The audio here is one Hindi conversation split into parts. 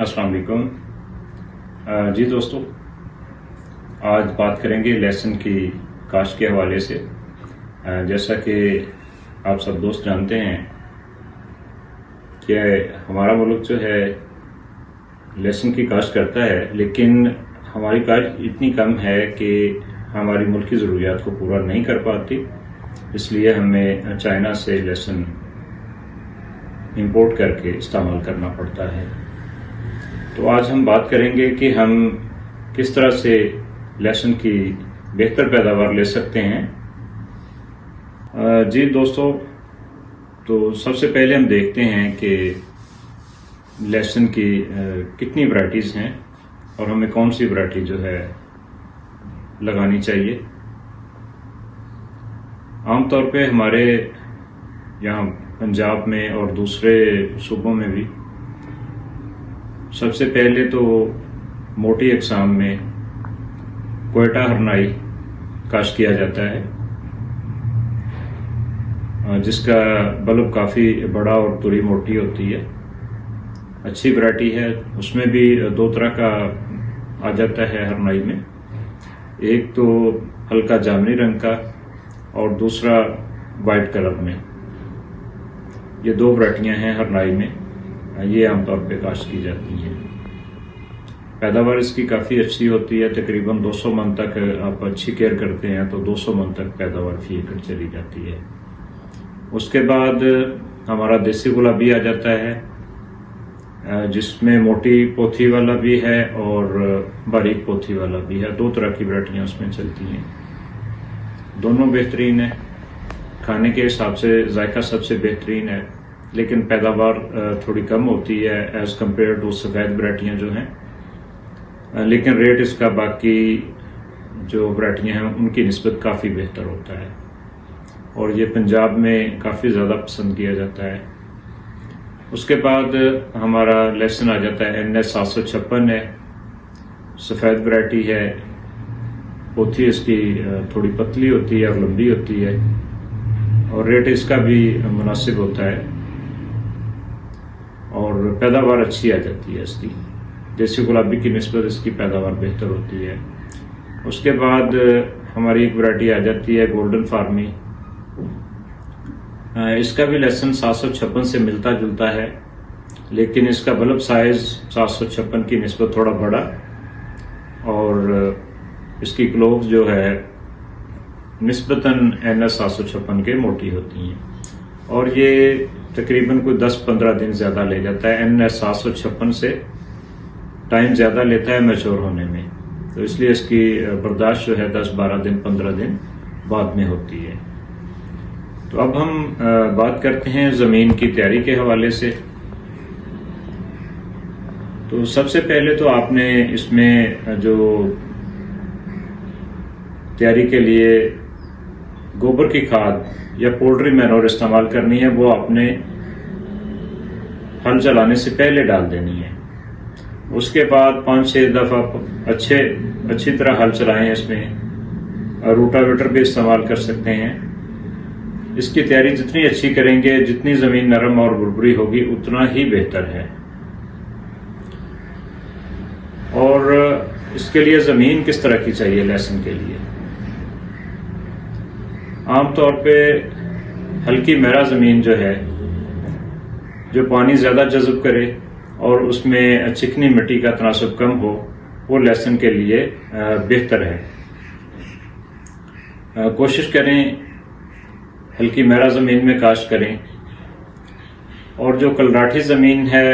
अस्सलाम वालेकुम। जी दोस्तों, आज बात करेंगे लहसुन की काश्त के हवाले से। जैसा कि आप सब दोस्त जानते हैं कि हमारा मुल्क जो है लहसुन की काश्त करता है, लेकिन हमारी काश्त इतनी कम है कि हमारी मुल्क की ज़रूरियात को पूरा नहीं कर पाती। इसलिए हमें चाइना से लहसुन इंपोर्ट करके इस्तेमाल करना पड़ता है। तो आज हम बात करेंगे कि हम किस तरह से लहसुन की बेहतर पैदावार ले सकते हैं। जी दोस्तों, तो सबसे पहले हम देखते हैं कि लहसुन की कितनी वैरायटीज़ हैं और हमें कौन सी वैरायटी जो है लगानी चाहिए। आमतौर पे हमारे यहाँ पंजाब में और दूसरे सूबों में भी सबसे पहले तो मोटी अक़साम में कोयटा हरनाई काश्त किया जाता है, जिसका बल्ब काफ़ी बड़ा और तुरी मोटी होती है। अच्छी वैरायटी है। उसमें भी दो तरह का आ जाता है हरनाई में, एक तो हल्का जामुनी रंग का और दूसरा वाइट कलर में। ये दो वैरायटियाँ हैं हरनाई में, ये आमतौर पे काश्त की जाती हैं। पैदावार इसकी काफ़ी अच्छी होती है। तकरीबन 200 मन तक आप अच्छी केयर करते हैं तो 200 मन तक पैदावार फी एकड़ चली जाती है। उसके बाद हमारा देसी गुलाबी आ जाता है, जिसमें मोटी पोथी वाला भी है और बारीक पोथी वाला भी है। दो तरह की वैरायटियाँ उसमें चलती हैं। दोनों बेहतरीन है, खाने के हिसाब से जायका सबसे बेहतरीन है, लेकिन पैदावार थोड़ी कम होती है एज कम्पेयर टू सफ़ेद वैरायटियाँ जो हैं। लेकिन रेट इसका बाकी जो वैरायटियाँ हैं उनकी निस्बत काफ़ी बेहतर होता है और ये पंजाब में काफ़ी ज़्यादा पसंद किया जाता है। उसके बाद हमारा लहसुन आ जाता है NS 756 है, सफ़ेद वैरायटी है। पोथी इसकी थोड़ी पतली होती है और लंबी होती है और रेट इसका भी मुनासिब होता है और पैदावार अच्छी आ जाती है इसकी। देसी गुलाबी की निस्बत इसकी पैदावार बेहतर होती है। उसके बाद हमारी एक वैरायटी आ जाती है गोल्डन फार्मी। इसका भी लहसुन 756 से मिलता जुलता है, लेकिन इसका बल्ब साइज 756 की निस्बत थोड़ा बड़ा और इसकी क्लोव्स जो है निस्बतन NS 756 के मोटी होती हैं और ये तकरीबन कोई 10-15 दिन ज़्यादा ले जाता है। NS 756 से टाइम ज़्यादा लेता है मैच्योर होने में, तो इसलिए इसकी बर्दाश्त जो है 10-12 दिन 15 दिन बाद में होती है। तो अब हम बात करते हैं ज़मीन की तैयारी के हवाले से। तो सबसे पहले तो आपने इसमें जो तैयारी के लिए गोबर की खाद या पोल्ट्री मैनोर इस्तेमाल करनी है, वो आपने हल चलाने से पहले डाल देनी है। उसके बाद 5-6 दफ़ा अच्छी तरह हल चलाएं। इसमें रूटावेटर भी इस्तेमाल कर सकते हैं। इसकी तैयारी जितनी अच्छी करेंगे, जितनी ज़मीन नरम और भुरभुरी होगी, उतना ही बेहतर है। और इसके लिए ज़मीन किस तरह की चाहिए लहसुन के लिए? आमतौर पे हल्की मेरा ज़मीन जो है, जो पानी ज़्यादा जज़ब करे और उसमें चिकनी मिट्टी का तनासब कम हो, वो लहसुन के लिए बेहतर है। कोशिश करें हल्की मेरा ज़मीन में काश्त करें। और जो कलराठी ज़मीन है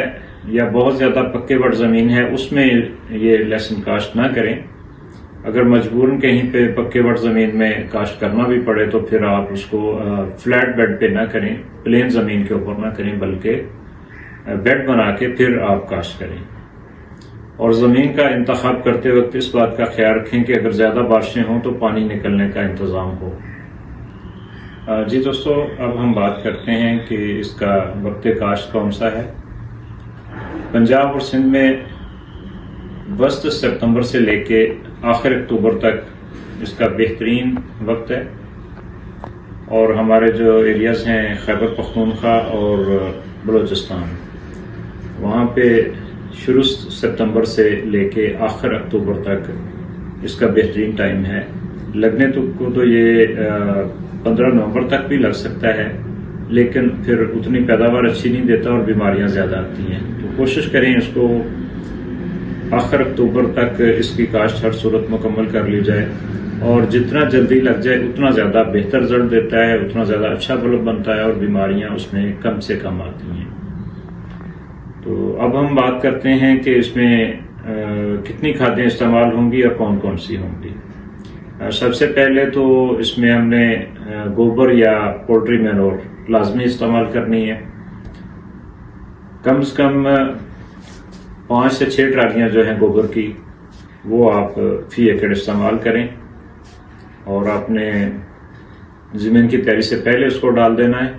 या बहुत ज़्यादा पक्के वट ज़मीन है, उसमें ये लहसुन काश्त ना करें। अगर मजबूरन कहीं पे पक्के वट ज़मीन में काश्त करना भी पड़े तो फिर आप उसको फ्लैट बेड पे ना करें, प्लेन ज़मीन के ऊपर ना करें, बल्कि बेड बना के फिर आप काश्त करें। और ज़मीन का इंतखाब करते वक्त इस बात का ख्याल रखें कि अगर ज़्यादा बारिशें हों तो पानी निकलने का इंतज़ाम हो। जी दोस्तों, अब हम बात करते हैं कि इसका वक्त काश्त कौन सा है। पंजाब और सिंध में वस्त सितंबर से लेके आखिर अक्टूबर तक इसका बेहतरीन वक्त है। और हमारे जो एरियाज़ हैं खैबर पख्तूनख्वा और बलूचिस्तान, वहाँ पे शुरू सितंबर से लेके आखिर अक्टूबर तक इसका बेहतरीन टाइम है। लगने को ये 15 नवंबर तक भी लग सकता है, लेकिन फिर उतनी पैदावार अच्छी नहीं देता और बीमारियां ज़्यादा आती हैं। तो कोशिश करें इसको आखिर अक्टूबर तक इसकी काश्त हर सूरत मुकम्मल कर ली जाए, और जितना जल्दी लग जाए उतना ज़्यादा बेहतर रिजल्ट देता है, उतना ज़्यादा अच्छा बल्ब बनता है और बीमारियां उसमें कम से कम आती हैं। तो अब हम बात करते हैं कि इसमें कितनी खादें इस्तेमाल होंगी और कौन कौन सी होंगी। सबसे पहले तो इसमें हमने गोबर या पोल्ट्री मैनोर लाजमी इस्तेमाल करनी है। कम से कम 5 से 6 ट्रालियां जो हैं गोबर की, वो आप फी एकड़ इस्तेमाल करें, और आपने ज़मीन की तैयारी से पहले उसको डाल देना है।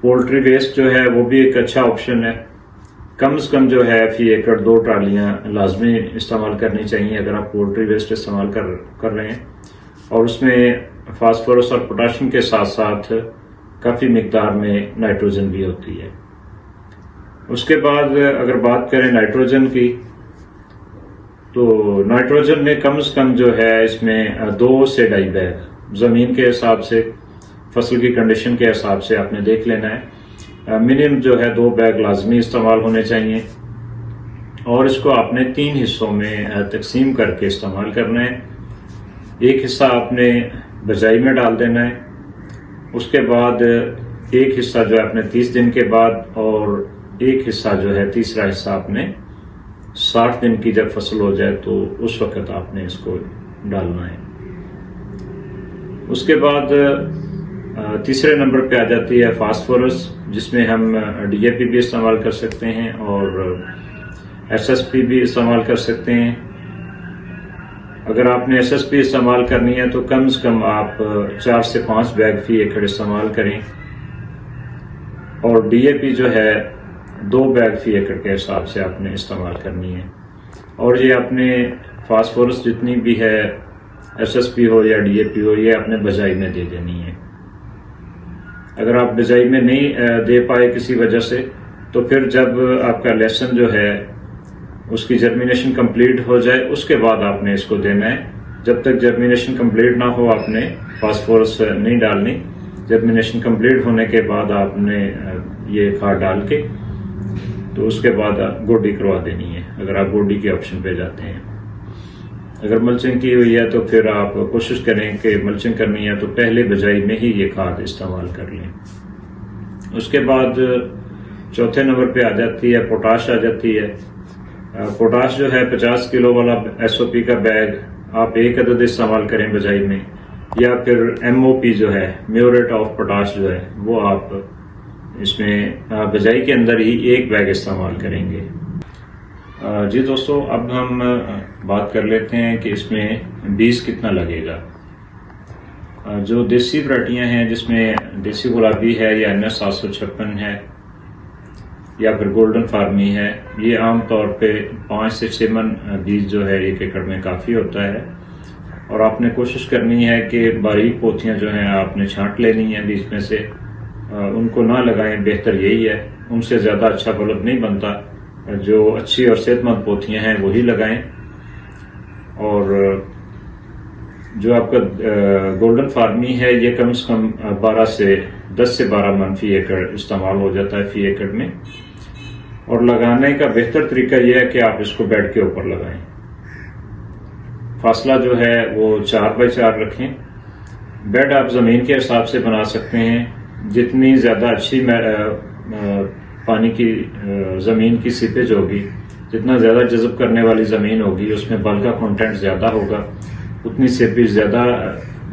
पोल्ट्री वेस्ट जो है वो भी एक अच्छा ऑप्शन है। कम से कम जो है फी एकड़ 2 ट्रालियां लाजमी इस्तेमाल करनी चाहिए अगर आप पोल्ट्री वेस्ट इस्तेमाल कर रहे हैं, और उसमें फास्फोरस और पोटाशियम के साथ साथ काफ़ी मिकदार में नाइट्रोजन भी होती है। उसके बाद अगर बात करें नाइट्रोजन की, तो नाइट्रोजन में कम से कम जो है इसमें 2 से 2.5 बैग ज़मीन के हिसाब से, फसल की कंडीशन के हिसाब से आपने देख लेना है। मिनिमम जो है 2 बैग लाजमी इस्तेमाल होने चाहिए, और इसको आपने 3 हिस्सों में तकसीम करके इस्तेमाल करना है। एक हिस्सा आपने बजाई में डाल देना है, उसके बाद एक हिस्सा जो है आपने 30 दिन के बाद, और एक हिस्सा जो है तीसरा हिस्सा आपने 60 दिन की जब फसल हो जाए तो उस वक्त आपने इसको डालना है। उसके बाद तीसरे नंबर पे आ जाती है फास्फोरस, जिसमें हम DAP भी इस्तेमाल कर सकते हैं और SSP भी इस्तेमाल कर सकते हैं। अगर आपने SSP इस्तेमाल करनी है तो कम से कम आप 4 से 5 बैग फी एकड़ इस्तेमाल करें, और DAP जो है 2 बैग फी एकड़ के हिसाब से आपने इस्तेमाल करनी है। और ये आपने फास्फोरस जितनी भी है, SSP हो या DAP हो, ये आपने बजाई में दे देनी है। अगर आप बिजाई में नहीं दे पाए किसी वजह से, तो फिर जब आपका लेसन जो है उसकी जर्मिनेशन कंप्लीट हो जाए उसके बाद आपने इसको देना है। जब तक जर्मिनेशन कंप्लीट ना हो आपने फास्फोरस नहीं डालनी। जर्मिनेशन कंप्लीट होने के बाद आपने ये खाद डाल के तो उसके बाद गोडी करवा देनी है, अगर आप गोडी के ऑप्शन पे जाते हैं। अगर मल्चिंग की हुई है तो फिर आप कोशिश करें कि मल्चिंग करनी है तो पहले बिजाई में ही ये खाद इस्तेमाल कर लें। उसके बाद चौथे नंबर पे आ जाती है पोटाश आ जाती है। पोटाश जो है 50 किलो वाला SOP का बैग आप 1 अदद इस्तेमाल करें बिजाई में, या फिर MOP जो है म्यूरेट ऑफ पोटाश जो है वो आप इसमें बिजाई के अंदर ही 1 बैग इस्तेमाल करेंगे। जी दोस्तों, अब हम बात कर लेते हैं कि इसमें बीज कितना लगेगा। जो देसी वैरायटियां हैं जिसमें देसी गुलाबी है या NS 756 है या फिर गोल्डन फार्मी है, ये आमतौर पे 5 से 6 मन बीज जो है 1 एकड़ में काफ़ी होता है। और आपने कोशिश करनी है कि बारीक पोथियां जो हैं आपने छांट लेनी है बीज में से, उनको ना लगाएं, बेहतर यही है। उनसे ज़्यादा अच्छा बल्ब नहीं बनता। जो अच्छी और सेहतमंद पोथियां हैं वही लगाएं। और जो आपका गोल्डन फार्मी है ये कम से कम 10 से 12 मन फी एकड़ इस्तेमाल हो जाता है फी एकड़ में। और लगाने का बेहतर तरीका यह है कि आप इसको बेड के ऊपर लगाएं। फासला जो है वो 4 बाई 4 रखें। बेड आप ज़मीन के हिसाब से बना सकते हैं। जितनी ज़्यादा अच्छी पानी की ज़मीन की सीपेज होगी, जितना ज़्यादा जज़ब करने वाली ज़मीन होगी, उसमें बल का कंटेंट ज़्यादा होगा, उतनी सीपेज ज़्यादा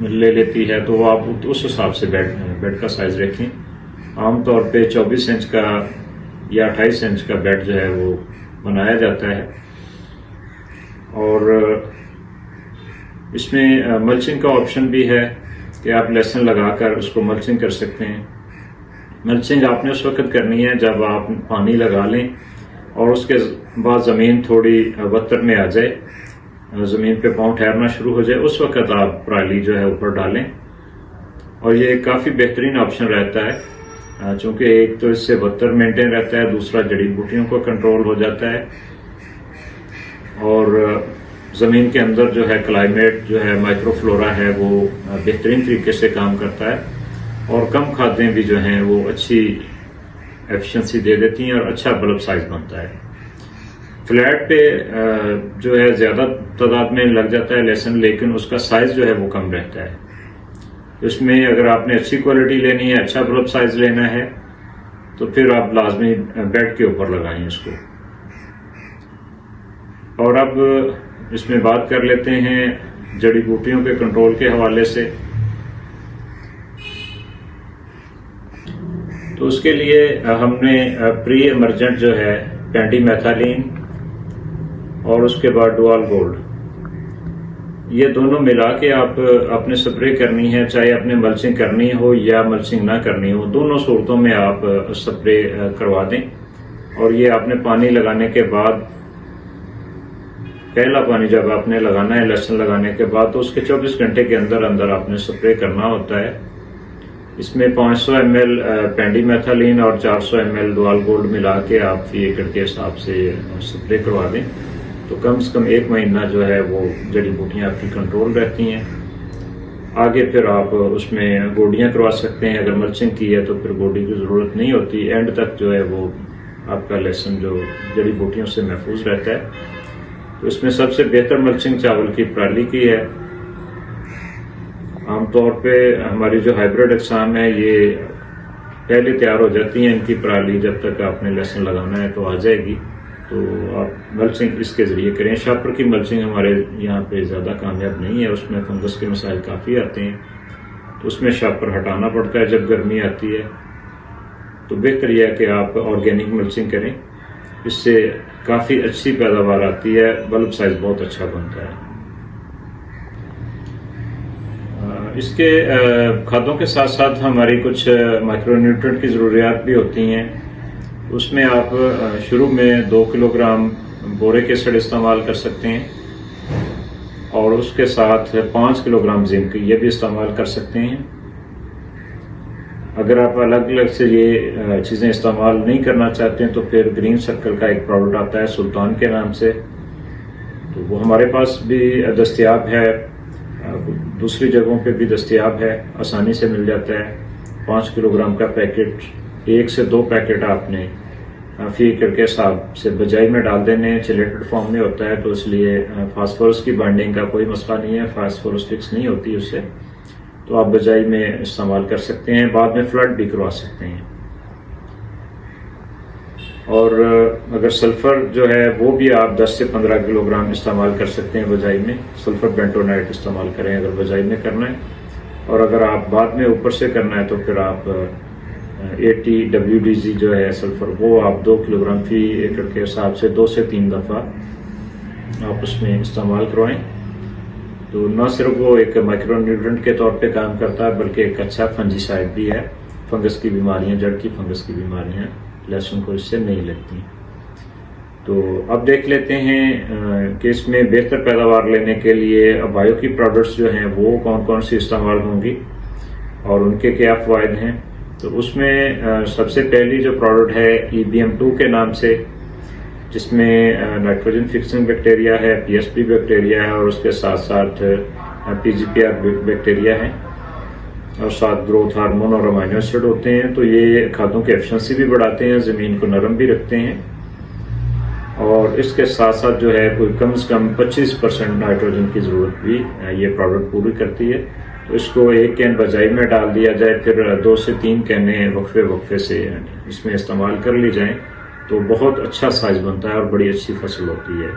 ले लेती है। तो आप उस हिसाब से बेड का साइज़ रखें। आमतौर पे 24 इंच का या 28 इंच का बेड जो है वो बनाया जाता है। और इसमें मल्चिंग का ऑप्शन भी है कि आप लहसुन लगाकर उसको मल्चिंग कर सकते हैं। मल्चिंग आपने उस वक्त करनी है जब आप पानी लगा लें और उसके बाद ज़मीन थोड़ी वत्तर में आ जाए, ज़मीन पे पाँव ठहरना शुरू हो जाए, उस वक्त आप पराली जो है ऊपर डालें। और ये काफ़ी बेहतरीन ऑप्शन रहता है चूंकि एक तो इससे बदतर मेंटेन रहता है, दूसरा जड़ी बूटियों को कंट्रोल हो जाता है और ज़मीन के अंदर जो है क्लाइमेट जो है माइक्रोफ्लोरा है वो बेहतरीन तरीके से काम करता है और कम खादें भी जो हैं वो अच्छी एफिशिएंसी दे देती हैं और अच्छा बल्ब साइज बनता है। फ्लैट पे जो है ज़्यादा तादाद में लग जाता है लहसुन, लेकिन उसका साइज जो है वो कम रहता है। इसमें अगर आपने अच्छी क्वालिटी लेनी है, अच्छा बल्ब साइज लेना है, तो फिर आप लाजमी बेड के ऊपर लगाएं इसको। और अब इसमें बात कर लेते हैं जड़ी बूटियों के कंट्रोल के हवाले से। तो उसके लिए हमने प्री एमर्जेंट जो है पेंडिमेथालीन और उसके बाद डुआल गोल्ड, ये दोनों मिला के आप अपने स्प्रे करनी है, चाहे आपने मल्चिंग करनी हो या मल्चिंग ना करनी हो, दोनों सूरतों में आप स्प्रे करवा दें। और ये आपने पानी लगाने के बाद, पहला पानी जब आपने लगाना है लहसुन लगाने के बाद, तो उसके 24 घंटे के अंदर अंदर आपने स्प्रे करना होता है। इसमें 500 ml पेंडिमेथालीन और 400 ml डुआल गोल्ड मिला के आप फी एकड़ के हिसाब से स्प्रे करवा दें, तो कम से कम 1 महीना जो है वो जड़ी बूटियाँ आपकी कंट्रोल रहती हैं। आगे फिर आप उसमें गोडियाँ करवा सकते हैं। अगर मल्चिंग की है तो फिर गोडी की ज़रूरत नहीं होती, एंड तक जो है वो आपका लहसुन जो जड़ी बूटियों से महफूज रहता है। तो इसमें सबसे बेहतर मल्चिंग चावल की पराली की है। आमतौर पे हमारी जो हाइब्रिड अक़साम है ये पहले तैयार हो जाती हैं, इनकी पराली जब तक आपने लहसुन लगाना है तो आ जाएगी। तो आप मल्चिंग इसके ज़रिए करें। शापर की मल्चिंग हमारे यहाँ पे ज़्यादा कामयाब नहीं है, उसमें फंगस के मसाइल काफ़ी आते हैं, तो उसमें शापर हटाना पड़ता है जब गर्मी आती है। तो बेहतर यह है कि आप ऑर्गेनिक मल्चिंग करें, इससे काफ़ी अच्छी पैदावार आती है, बल्ब साइज बहुत अच्छा बनता है। इसके खादों के साथ साथ हमारी कुछ माइक्रोन्यूट्रिएंट की ज़रूरियात भी होती हैं। उसमें आप शुरू में 2 किलोग्राम बोरिक एसिड इस्तेमाल कर सकते हैं और उसके साथ 5 किलोग्राम जिंक ये भी इस्तेमाल कर सकते हैं। अगर आप अलग अलग से ये चीज़ें इस्तेमाल नहीं करना चाहते हैं तो फिर ग्रीन सर्कल का एक प्रोडक्ट आता है सुल्तान के नाम से, तो वो हमारे पास भी दस्तयाब है, दूसरी जगहों पे भी दस्तयाब है, आसानी से मिल जाता है। 5 किलोग्राम का पैकेट, 1 से 2 पैकेट आपने फी एकड़ के हिसाब से बजाई में डाल देने। चिलेटेड फॉर्म में होता है तो इसलिए फास्फोरस की बाइंडिंग का कोई मसला नहीं है, फास्फोरस फिक्स नहीं होती उससे, तो आप बजाई में इस्तेमाल कर सकते हैं। बाद में फ्लड भी करवा सकते हैं। और अगर सल्फर जो है वो भी आप 10 से 15 किलोग्राम इस्तेमाल कर सकते हैं बजाई में। सल्फर बेंटोनाइट इस्तेमाल करें अगर बजाई में करना है, और अगर आप बाद में ऊपर से करना है तो फिर आप 80 WDG जो है सल्फर, वो आप 2 किलोग्राम फी एकड़ के हिसाब से 2 से 3 दफ़ा आप उसमें इस्तेमाल करवाएं। तो न सिर्फ वो एक माइक्रोन्यूट्रिएंट के तौर पे काम करता है बल्कि एक अच्छा फंजीसाइड भी है। फंगस की बीमारियां, जड़ की फंगस की बीमारियां लहसुन को इससे नहीं लगती। तो अब देख लेते हैं कि इसमें बेहतर पैदावार लेने के लिए बायो की प्रोडक्ट्स जो हैं वो कौन कौन सी इस्तेमाल होंगी और उनके क्या फ़ायदे हैं। तो उसमें सबसे पहली जो प्रोडक्ट है EBM2 के नाम से, जिसमें नाइट्रोजन फिक्सिंग बैक्टीरिया है, PSP बैक्टीरिया है और उसके साथ साथ PGPR बैक्टीरिया है और साथ ग्रोथ हार्मोन और अमीनो एसिड होते हैं। तो ये खादों की एफिशिएंसी भी बढ़ाते हैं, ज़मीन को नरम भी रखते हैं और इसके साथ साथ जो है कोई कम से कम 25% नाइट्रोजन की ज़रूरत भी ये प्रोडक्ट पूरी करती है। तो इसको 1 कैन बजाई में डाल दिया जाए, फिर 2 से 3 कैने वक्फे से इसमें इस्तेमाल कर ली जाएं, तो बहुत अच्छा साइज बनता है और बड़ी अच्छी फसल होती है।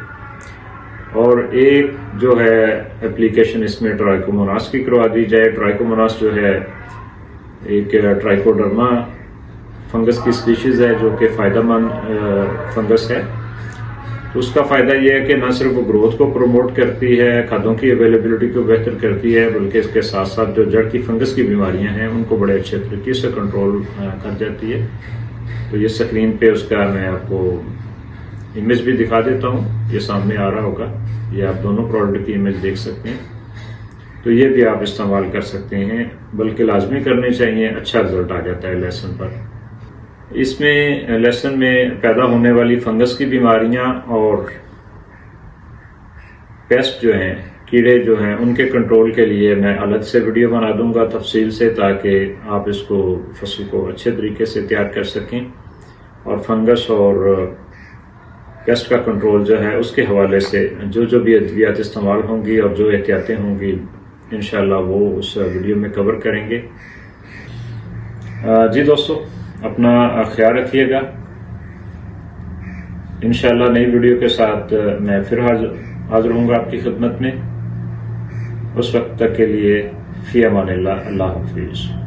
और एक जो है एप्लीकेशन इसमें ट्राइकोमोनास की करवा दी जाए। ट्राइकोमोनास जो है एक ट्राइकोडर्मा फंगस की स्पीशीज है जो कि फ़ायदेमंद फंगस है। तो उसका फ़ायदा यह है कि न सिर्फ वो ग्रोथ को प्रमोट करती है, खादों की अवेलेबिलिटी को बेहतर करती है, बल्कि इसके साथ साथ जो जड़ की फंगस की बीमारियां हैं उनको बड़े अच्छे तरीके से कंट्रोल कर जाती है। तो ये स्क्रीन पे उसका मैं आपको इमेज भी दिखा देता हूँ, ये सामने आ रहा होगा, ये आप दोनों प्रोडक्ट की इमेज देख सकते हैं। तो ये भी आप इस्तेमाल कर सकते हैं, बल्कि लाजमी करने चाहिए, अच्छा रिजल्ट आ जाता है लहसुन पर। इसमें लहसुन में पैदा होने वाली फंगस की बीमारियां और पेस्ट जो हैं, कीड़े जो हैं, उनके कंट्रोल के लिए मैं अलग से वीडियो बना दूंगा तफसील से, ताकि आप इसको फसल को अच्छे तरीके से तैयार कर सकें और फंगस और पेस्ट का कंट्रोल जो है उसके हवाले से जो जो भी अद्वियात इस्तेमाल होंगी और जो एहतियातें होंगी इंशाल्लाह वो उस वीडियो में कवर करेंगे। जी दोस्तों, अपना ख्याल रखिएगा। इंशाल्लाह नई वीडियो के साथ मैं फिर हाजिर होऊंगा आपकी खिदमत में। उस वक्त तक के लिए फी अमानिल्लाह, अल्लाह हाफिज।